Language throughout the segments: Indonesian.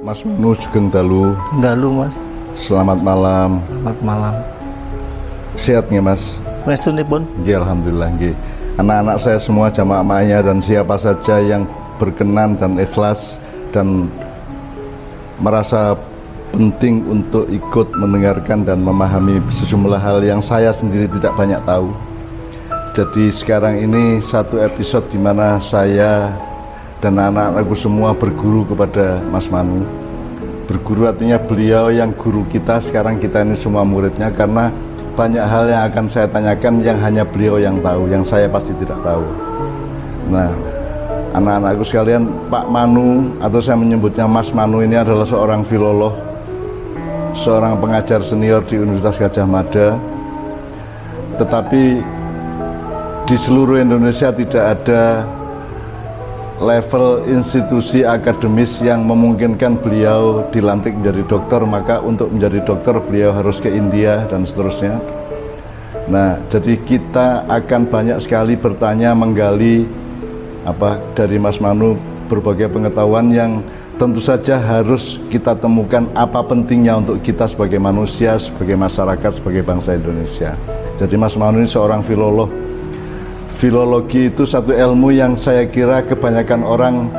Mas Manu Sugeng Dalu. Dalu Mas. Selamat malam. Selamat malam. Sehat nggih Mas? Mesunipun. Nggih, alhamdulillah nggih. Anak-anak saya semua, jamaah ma'ahnya dan siapa saja yang berkenan dan ikhlas dan merasa penting untuk ikut mendengarkan dan memahami sejumlah hal yang saya sendiri tidak banyak tahu. Jadi sekarang ini satu episode di mana saya dan anak-anakku semua berguru kepada Mas Manu. Berguru artinya beliau yang guru kita, sekarang kita ini semua muridnya, karena banyak hal yang akan saya tanyakan yang hanya beliau yang tahu, yang saya pasti tidak tahu. Nah, anak-anakku sekalian, Pak Manu atau saya menyebutnya Mas Manu ini adalah seorang filolog, seorang pengajar senior di Universitas Gadjah Mada. Tetapi di seluruh Indonesia tidak ada level institusi akademis yang memungkinkan beliau dilantik menjadi dokter, maka untuk menjadi dokter beliau harus ke India dan seterusnya. Nah, jadi kita akan banyak sekali bertanya, menggali dari Mas Manu berbagai pengetahuan yang tentu saja harus kita temukan apa pentingnya untuk kita sebagai manusia, sebagai masyarakat, sebagai bangsa Indonesia. Jadi Mas Manu ini seorang filolog. Filologi itu satu ilmu yang saya kira kebanyakan orang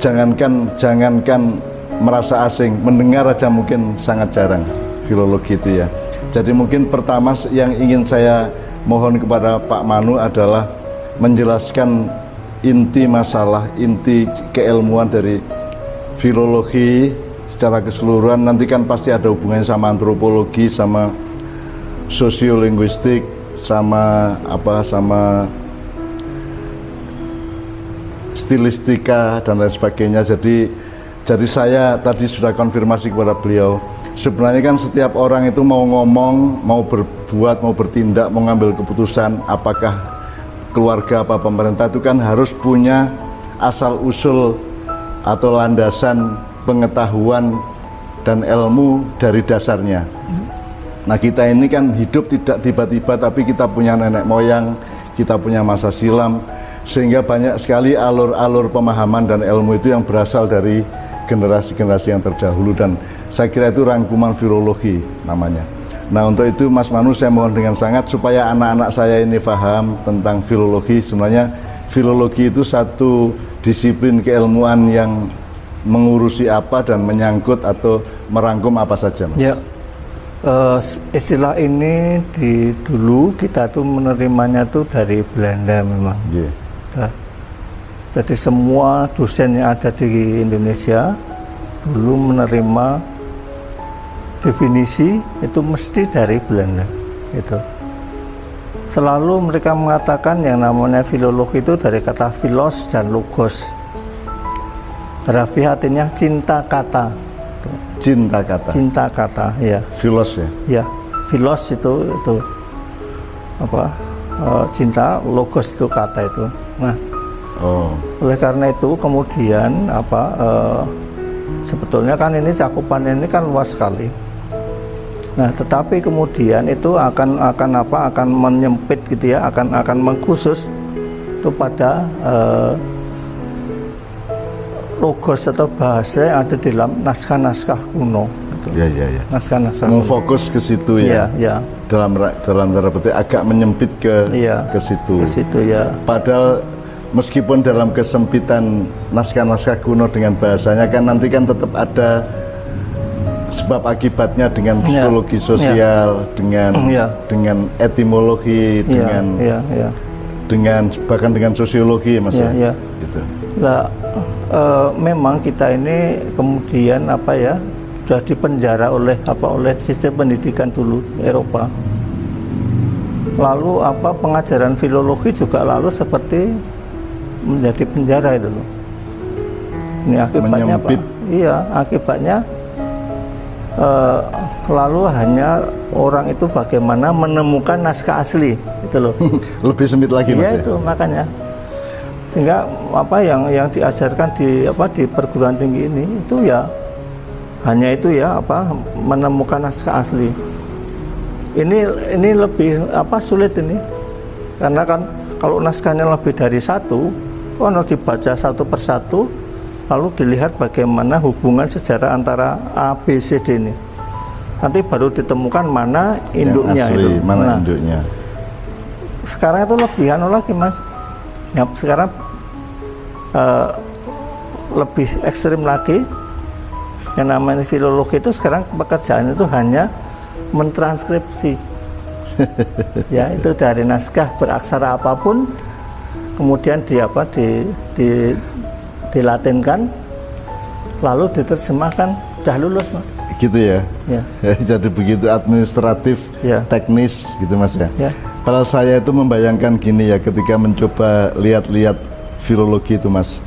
jangankan merasa asing, mendengar aja mungkin sangat jarang filologi itu ya. Jadi mungkin pertama yang ingin saya mohon kepada Pak Manu adalah menjelaskan inti masalah, inti keilmuan dari filologi secara keseluruhan. Nanti kan pasti ada hubungannya sama antropologi, sama sosiolinguistik, sama stilistika dan lain sebagainya. Jadi saya tadi sudah konfirmasi kepada beliau. Sebenarnya kan setiap orang itu mau ngomong, mau berbuat, mau bertindak, mau ngambil keputusan, apakah keluarga apa pemerintah, itu kan harus punya asal usul atau landasan pengetahuan dan ilmu dari dasarnya. Nah, kita ini kan hidup tidak tiba-tiba, tapi kita punya nenek moyang, kita punya masa silam, sehingga banyak sekali alur-alur pemahaman dan ilmu itu yang berasal dari generasi-generasi yang terdahulu, dan saya kira itu rangkuman filologi namanya. Nah, untuk itu Mas Manu saya mohon dengan sangat supaya anak-anak saya ini paham tentang filologi. Sebenarnya filologi itu satu disiplin keilmuan yang mengurusi apa dan menyangkut atau merangkum apa saja, Mas? Ya, istilah ini dulu kita tuh menerimanya tuh dari Belanda memang. Yeah. Nah, jadi semua dosen yang ada di Indonesia dulu menerima definisi itu mesti dari Belanda. Itu selalu mereka mengatakan yang namanya filologi itu dari kata philos dan logos. Harafiah artinya cinta kata. Cinta kata. Cinta kata, ya. Philos ya. Ya, philos itu cinta, logos itu kata itu. Nah, oleh karena itu kemudian sebetulnya kan ini cakupannya ini kan luas sekali. Nah, tetapi kemudian itu akan menyempit gitu ya, akan mengkhusus itu pada logos atau bahasa yang ada di dalam naskah-naskah kuno. Ya. Naskah-naskah memfokus ke situ ya. Ya. Dalam tanda petik agak menyempit ke situ. Ke situ ya. Padahal meskipun dalam kesempitan naskah-naskah kuno dengan bahasanya kan nanti kan tetap ada sebab akibatnya dengan psikologi sosial, dengan etimologi, dengan bahkan dengan sosiologi, Mas ya. Gitu. Nah, memang kita ini kemudian sudah dipenjara oleh sistem pendidikan dulu Eropa. Lalu pengajaran filologi juga lalu seperti menjadi penjara itu loh. Ini akibatnya apa? Iya, akibatnya lalu hanya orang itu bagaimana menemukan naskah asli itu loh. Lebih sempit lagi, Mas. Iya, itu makanya. Sehingga yang diajarkan di perguruan tinggi ini itu ya hanya itu ya menemukan naskah asli. Ini lebih sulit ini, karena kan kalau naskahnya lebih dari satu, kalau dibaca satu persatu lalu dilihat bagaimana hubungan sejarah antara A, B, C, D ini. Nanti baru ditemukan mana induknya yang asli, itu. mana induknya. Sekarang itu lebih anu lagi Mas. Ya, sekarang lebih ekstrim lagi. Yang namanya filologi itu sekarang pekerjaan itu hanya mentranskripsi. Ya, itu dari naskah beraksara apapun, kemudian dilatinkan, lalu diterjemahkan, udah lulus Mas. Gitu ya. Ya. Jadi begitu administratif, Ya. teknis gitu Mas ya. Ya. Kalau saya itu membayangkan gini ya, ketika mencoba lihat-lihat filologi itu Mas.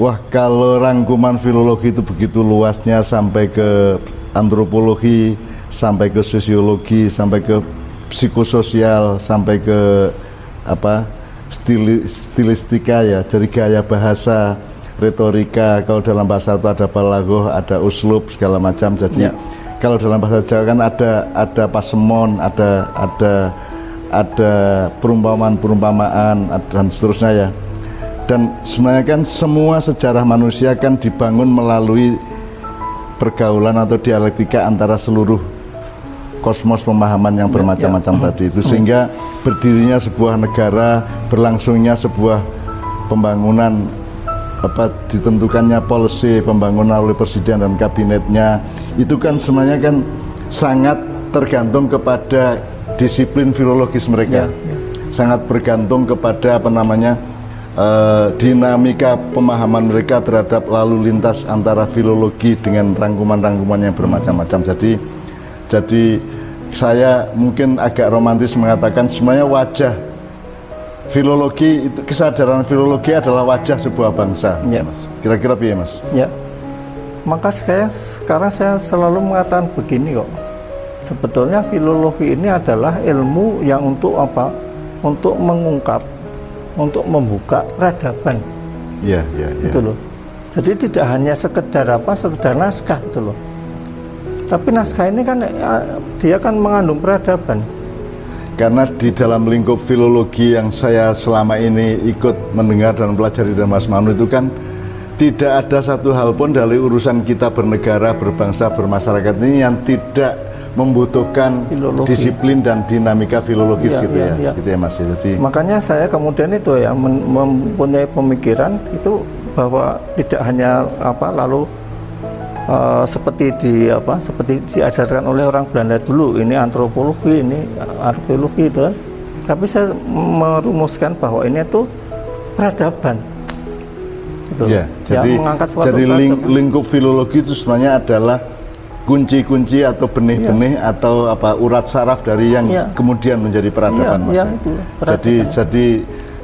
Wah, kalau rangkuman filologi itu begitu luasnya sampai ke antropologi, sampai ke sosiologi, sampai ke psikososial, sampai ke stilistika ya, jadi gaya bahasa, retorika. Kalau dalam bahasa itu ada balaghah, ada uslub segala macam. Jadi kalau dalam bahasa Jawa kan ada pasemon, ada perumpamaan dan seterusnya ya. Dan sebenarnya kan semua sejarah manusia kan dibangun melalui pergaulan atau dialektika antara seluruh kosmos pemahaman yang bermacam-macam tadi itu, sehingga berdirinya sebuah negara, berlangsungnya sebuah pembangunan, ditentukannya policy pembangunan oleh presiden dan kabinetnya, itu kan semuanya kan sangat tergantung kepada disiplin filologis mereka, sangat bergantung kepada dinamika pemahaman mereka terhadap lalu lintas antara filologi dengan rangkuman-rangkuman yang bermacam-macam. Jadi saya mungkin agak romantis mengatakan semuanya wajah filologi itu, kesadaran filologi adalah wajah sebuah bangsa. Ya. Mas. Kira-kira piye Mas? Ya. Maka sekarang saya selalu mengatakan begini kok. Sebetulnya filologi ini adalah ilmu yang untuk apa? Untuk mengungkap, untuk membuka peradaban. Iya. Itu loh. Jadi tidak hanya sekedar naskah itu loh. Tapi naskah ini kan dia kan mengandung peradaban. Karena di dalam lingkup filologi yang saya selama ini ikut mendengar dan pelajari dari Mas Manu itu kan tidak ada satu hal pun dari urusan kita bernegara, berbangsa, bermasyarakat ini yang tidak membutuhkan filologi, disiplin dan dinamika filologis gitu ya. Gitu ya Mas. Jadi makanya saya kemudian itu ya mempunyai pemikiran itu bahwa tidak hanya lalu seperti diajarkan oleh orang Belanda dulu, ini antropologi, ini arkeologi itu, tapi saya merumuskan bahwa ini itu peradaban. Gitu. Ya, jadi lingkup filologi itu sebenarnya adalah kunci-kunci atau benih-benih atau urat saraf dari yang kemudian menjadi peradaban.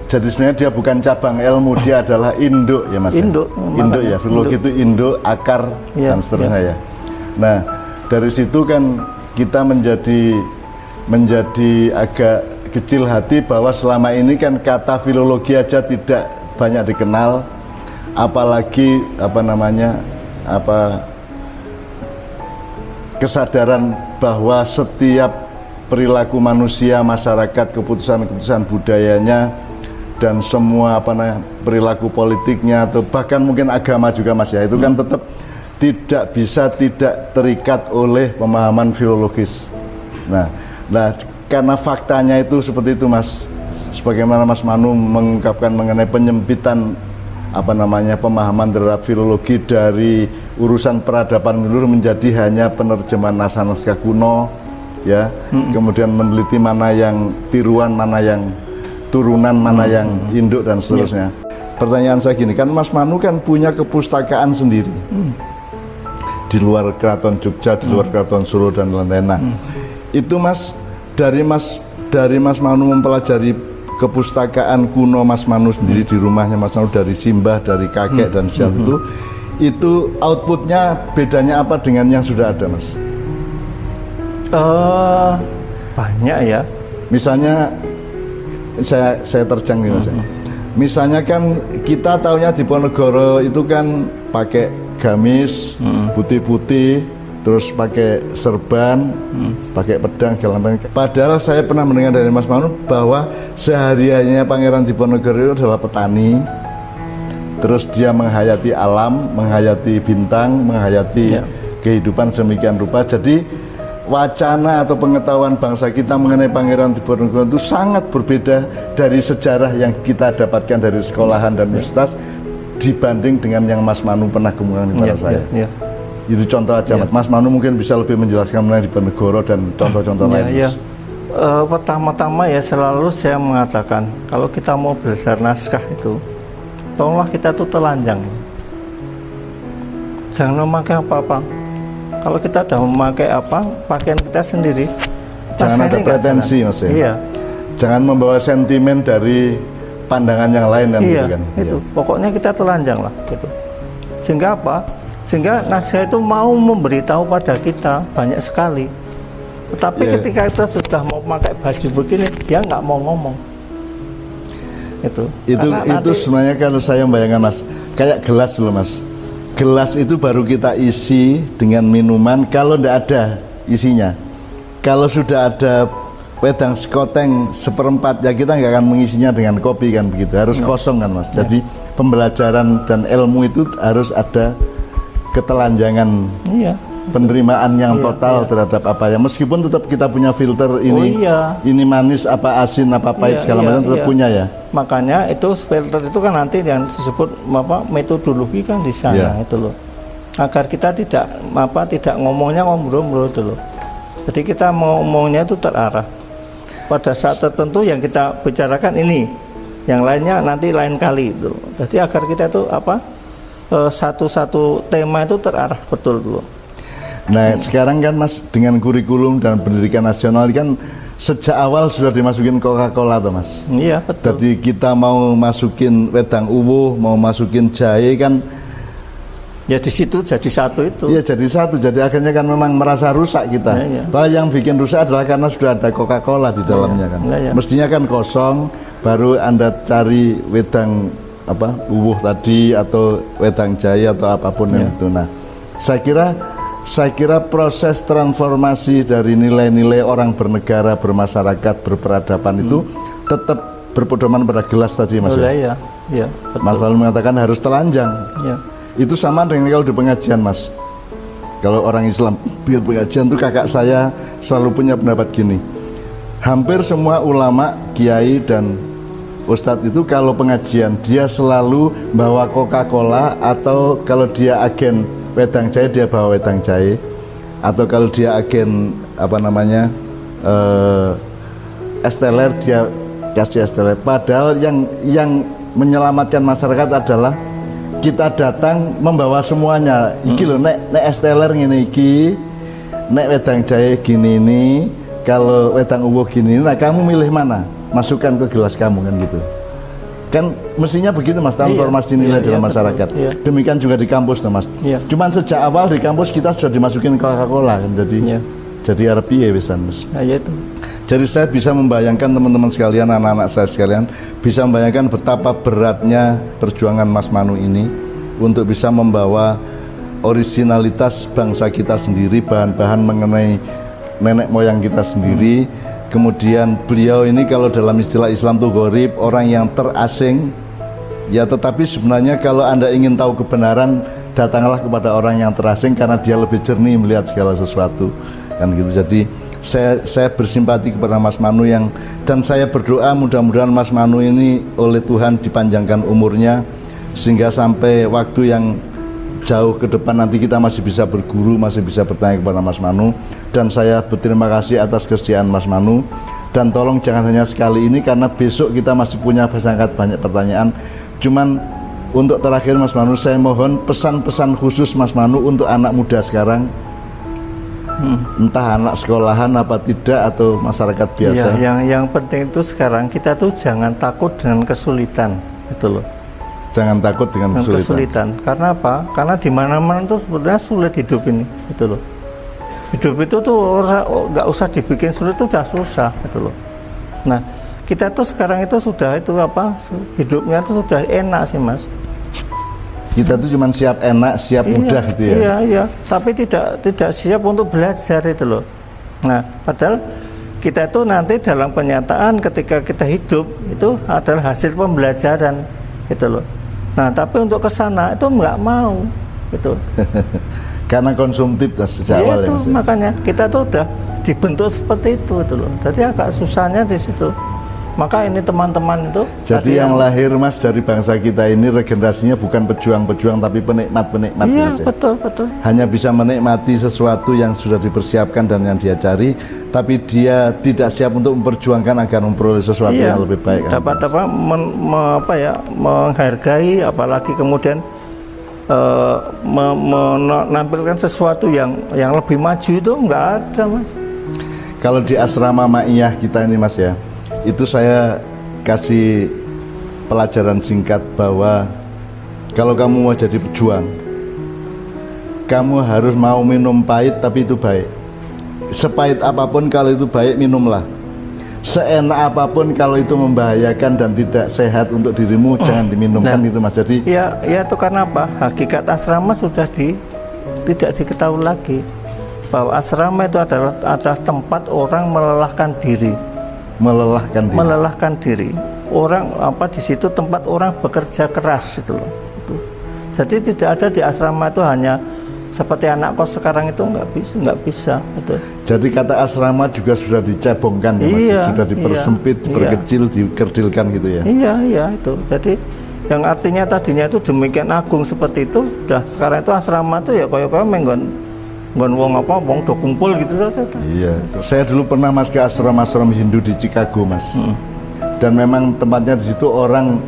Jadi sebenarnya dia bukan cabang ilmu, dia adalah induk ya Mas. Induk ya, filologi itu induk, akar dan seterusnya ya. Nah, dari situ kan kita menjadi agak kecil hati bahwa selama ini kan kata filologi aja tidak banyak dikenal, apalagi kesadaran bahwa setiap perilaku manusia, masyarakat, keputusan-keputusan budayanya dan semua perilaku politiknya atau bahkan mungkin agama juga Mas ya, itu kan tetap tidak terikat oleh pemahaman filologis. Nah karena faktanya itu seperti itu Mas, sebagaimana Mas Manu mengungkapkan mengenai penyempitan pemahaman terhadap filologi dari urusan peradaban menyeluruh menjadi hanya penerjemahan naskah kuno ya, kemudian meneliti mana yang tiruan, mana yang turunan, mana yang induk dan seterusnya. Pertanyaan saya gini, kan Mas Manu kan punya kepustakaan sendiri di luar Keraton Jogja, di luar Keraton Solo dan lain-lain. Itu dari Mas Manu mempelajari kepustakaan kuno Mas Manu sendiri di rumahnya Mas Manu, dari simbah, dari kakek dan sejak itu outputnya bedanya apa dengan yang sudah ada Mas? Banyak ya. Misalnya saya terjang nih Mas. Misalnya kan kita taunya di Ponorogo itu kan pakai gamis putih-putih, terus pakai serban, pakai pedang segala macam. Padahal saya pernah mendengar dari Mas Manu bahwa sehari-harinya Pangeran Diponegoro itu adalah petani, terus dia menghayati alam, menghayati bintang, menghayati kehidupan sedemikian rupa. Jadi wacana atau pengetahuan bangsa kita mengenai Pangeran Diponegoro itu sangat berbeda dari sejarah yang kita dapatkan dari sekolahan dan universitas dibanding dengan yang Mas Manu pernah kemukakan kepada saya. Itu contoh aja, Mas Manu mungkin bisa lebih menjelaskan mengenai Diponegoro dan contoh-contoh lain. Pertama-tama ya selalu saya mengatakan kalau kita mau belajar naskah itu, tolonglah kita tuh telanjang, jangan memakai apa-apa. Kalau kita udah memakai pakaian kita sendiri, jangan ada pretensi, Mas ya. Iya. Jangan membawa sentimen dari pandangan yang lain dan gitu kan. Itu. Pokoknya kita telanjang lah gitu. Sehingga apa? Sehingga naskah itu mau memberitahu pada kita banyak sekali. Tetapi ketika kita sudah mau pakai baju begini, dia nggak mau ngomong. Itu nanti, sebenarnya kalau saya membayangkan, Mas, kayak gelas loh, Mas. Gelas itu baru kita isi dengan minuman kalau tidak ada isinya. Kalau sudah ada wedang sekoteng seperempat, ya kita nggak akan mengisinya dengan kopi kan, begitu. Harus kosong kan, Mas. Jadi pembelajaran dan ilmu itu harus ada ketelanjangan, penerimaan yang total terhadap apa ya. Meskipun tetap kita punya filter ini manis apa asin apa pahit segala macam tetap punya ya. Makanya itu filter itu kan nanti yang disebut metodologi kan di sana itu loh. Agar kita tidak ngomongnya ngobrol itu loh. Jadi kita ngomongnya itu terarah. Pada saat tertentu yang kita bicarakan ini, yang lainnya nanti lain kali itu. Jadi agar kita itu satu-satu tema itu terarah betul tuh. Nah sekarang kan, Mas, dengan kurikulum dan pendidikan nasional kan sejak awal sudah dimasukin Coca-Cola tuh, Mas. Iya betul. Jadi kita mau masukin wedang uwuh, mau masukin jahe kan, ya di situ jadi satu itu. Iya jadi satu. Jadi akhirnya kan memang merasa rusak kita. Bahwa yang bikin rusak adalah karena sudah ada Coca-Cola di dalamnya kan. Mestinya kan kosong, baru Anda cari wedang uwuh tadi atau wedang jahe atau apapun yang itu. Nah, saya kira proses transformasi dari nilai-nilai orang bernegara, bermasyarakat, berperadaban itu tetap berpedoman pada gelas tadi, Mas. Mas Balun mengatakan harus telanjang. Itu sama dengan kalau di pengajian, Mas. Kalau orang Islam biar pengajian tuh, kakak saya selalu punya pendapat gini. Hampir semua ulama, kiai dan ustadz itu kalau pengajian dia selalu bawa Coca-Cola, atau kalau dia agen wedang jahe dia bawa wedang jahe, atau kalau dia agen es teler dia kasih es teler. Padahal yang menyelamatkan masyarakat adalah kita datang membawa semuanya. Iki loh, nek es teler ngene iki, nek wedang jahe gini ini, kalau wedang uwuh gini. Nah kamu milih mana? Masukkan ke gelas kamu kan gitu. Kan mestinya begitu, Mas, transformasi nilai dalam masyarakat. Demikian juga di kampus, Mas. Cuman sejak awal di kampus kita sudah dimasukin Coca-Cola kan, jadi arep piye wisan, Mas. Jadi saya bisa membayangkan teman-teman sekalian, anak-anak saya sekalian, bisa membayangkan betapa beratnya perjuangan Mas Manu ini untuk bisa membawa originalitas bangsa kita sendiri, bahan-bahan mengenai nenek moyang kita sendiri. Kemudian beliau ini kalau dalam istilah Islam tuh gharib, orang yang terasing. Ya tetapi sebenarnya kalau Anda ingin tahu kebenaran, datanglah kepada orang yang terasing karena dia lebih jernih melihat segala sesuatu kan gitu. Jadi saya bersimpati kepada Mas Manu dan saya berdoa mudah-mudahan Mas Manu ini oleh Tuhan dipanjangkan umurnya sehingga sampai waktu yang jauh ke depan nanti kita masih bisa berguru, masih bisa bertanya kepada Mas Manu. Dan saya berterima kasih atas kesediaan Mas Manu, dan tolong jangan hanya sekali ini karena besok kita masih punya sangat banyak pertanyaan. Cuman untuk terakhir, Mas Manu, saya mohon pesan-pesan khusus Mas Manu untuk anak muda sekarang, entah anak sekolahan apa tidak atau masyarakat biasa. Yang penting itu sekarang kita tuh jangan takut dengan kesulitan, gitu loh. Jangan takut dengan kesulitan. Karena apa? Karena di mana-mana tuh sebenarnya sulit hidup ini, gitu loh. Hidup itu tuh nggak usah dibikin sulit, itu udah susah, gitu loh. Nah, kita tuh sekarang itu sudah hidupnya tuh sudah enak sih, Mas. Kita tuh cuma siap enak, siap mudah gitu ya. Iya. Tapi tidak siap untuk belajar itu loh. Nah, padahal kita itu nanti dalam kenyataan ketika kita hidup itu adalah hasil pembelajaran, gitu loh. Nah, tapi untuk ke sana itu nggak mau, gitu. Karena konsumtif sejak Ya awal itu, ya, Mas. makanya kita tuh udah dibentuk seperti itu, gitu loh. Jadi agak susahnya di situ. Maka ini teman-teman itu. Jadi yang lahir Mas dari bangsa kita ini regenerasinya bukan pejuang-pejuang tapi penikmat-penikmat. Iya, Mas, ya? betul. Hanya bisa menikmati sesuatu yang sudah dipersiapkan dan yang dia cari, tapi dia tidak siap untuk memperjuangkan agar memperoleh sesuatu yang lebih baik. Dapat menghargai, apalagi kemudian menampilkan sesuatu yang lebih maju itu nggak ada, Mas. Kalau di asrama Ma'iyah kita ini, Mas, ya, itu saya kasih pelajaran singkat bahwa kalau kamu mau jadi pejuang, kamu harus mau minum pahit tapi itu baik. Sepahit apapun kalau itu baik, minumlah. Seenak apapun kalau itu membahayakan dan tidak sehat untuk dirimu, jangan diminumkan. Itu Mas. Jadi ya itu karena apa? Hakikat asrama sudah tidak diketahui lagi, bahwa asrama itu adalah tempat orang melelahkan diri. Melelahkan diri. Orang di situ tempat orang bekerja keras gitu loh. Jadi tidak ada di asrama itu hanya seperti anak kos sekarang itu nggak bisa. Gitu. Jadi kata asrama juga sudah dicebongkan, ya, Mas? Iya, sudah dipersempit, diperkecil, dikerdilkan gitu ya. Iya itu. Jadi yang artinya tadinya itu demikian agung seperti itu, udah sekarang itu asrama itu ya koyo-koyo menggon wong do kumpul gitu saja. Iya, saya dulu pernah Mas ke asram Hindu di Chicago, Mas. Dan memang tempatnya di situ orang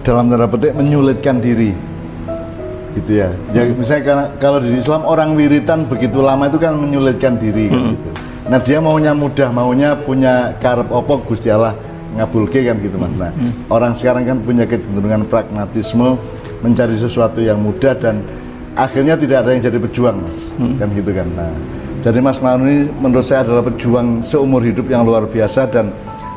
dalam tanda petik menyulitkan diri, gitu ya. Ya misalnya kalau di Islam orang wiritan begitu lama itu kan menyulitkan diri, kan, gitu. Nah dia maunya mudah, maunya punya karep opo Gusti Allah ngabulke kan gitu, Mas. Nah orang sekarang kan punya kecenderungan pragmatisme, mencari sesuatu yang mudah dan akhirnya tidak ada yang jadi pejuang, Mas. Kan gitu kan. Nah, jadi Mas Manu ini menurut saya adalah pejuang seumur hidup yang luar biasa dan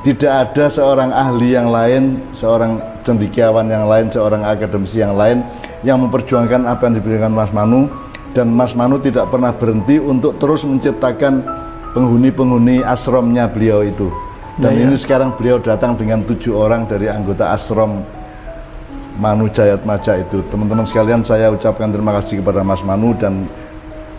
tidak ada seorang ahli yang lain, seorang cendekiawan yang lain, seorang akademisi yang lain yang memperjuangkan apa yang diberikan Mas Manu, dan Mas Manu tidak pernah berhenti untuk terus menciptakan penghuni-penghuni asramnya beliau itu. Dan ini sekarang beliau datang dengan 7 orang dari anggota asram Manu Jayatmaja itu. Teman-teman sekalian, saya ucapkan terima kasih kepada Mas Manu dan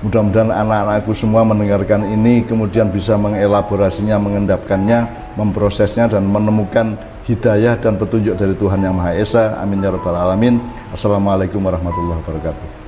mudah-mudahan anak-anakku semua mendengarkan ini kemudian bisa mengelaborasinya, mengendapkannya, memprosesnya dan menemukan hidayah dan petunjuk dari Tuhan Yang Maha Esa. Amin ya rabbal alamin. Assalamualaikum warahmatullahi wabarakatuh.